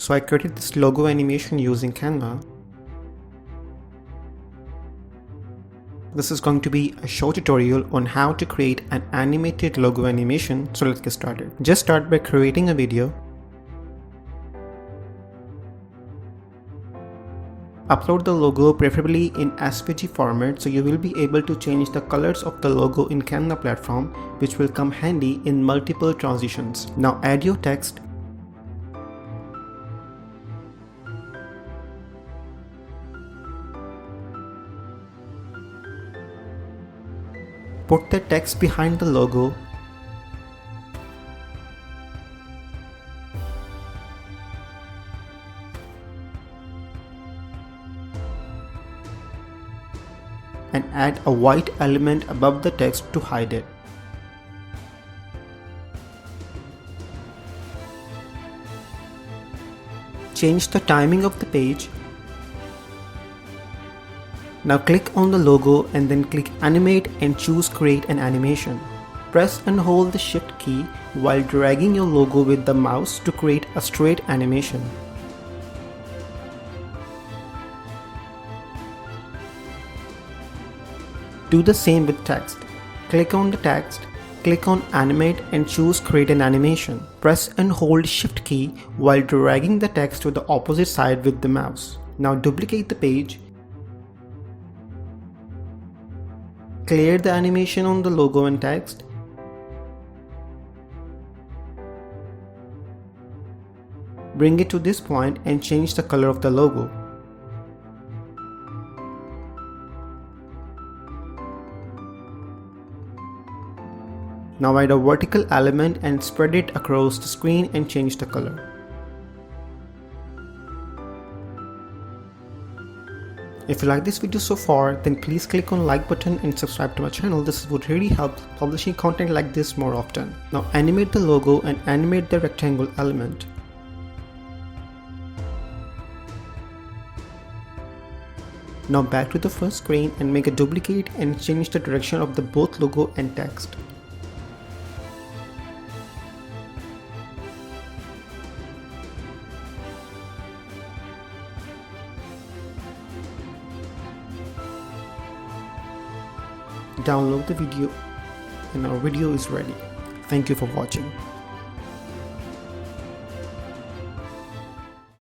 So I created this logo animation using Canva. This is going to be a short tutorial on how to create an animated logo animation. So let's get started. Just start by creating a video. Upload the logo preferably in SVG format so you will be able to change the colors of the logo in Canva platform, which will come handy in multiple transitions. Now add your text. Put the text behind the logo. And add a white element above the text to hide it. Change the timing of the page. Now click on the logo and then click Animate and choose Create an Animation. Press and hold the Shift key while dragging your logo with the mouse to create a straight animation. Do the same with text. Click on the text, click on Animate and choose Create an Animation. Press and hold Shift key while dragging the text to the opposite side with the mouse. Now duplicate the page. Clear the animation on the logo and text. Bring it to this point and change the color of the logo. Now add a vertical element and spread it across the screen and change the color. If you like this video so far, then please click on like button and subscribe to my channel. This would really help publishing content like this more often. Now animate the logo and animate the rectangle element. Now back to the first screen and make a duplicate and change the direction of the both logo and text. Download the video and our video is ready. Thank you for watching.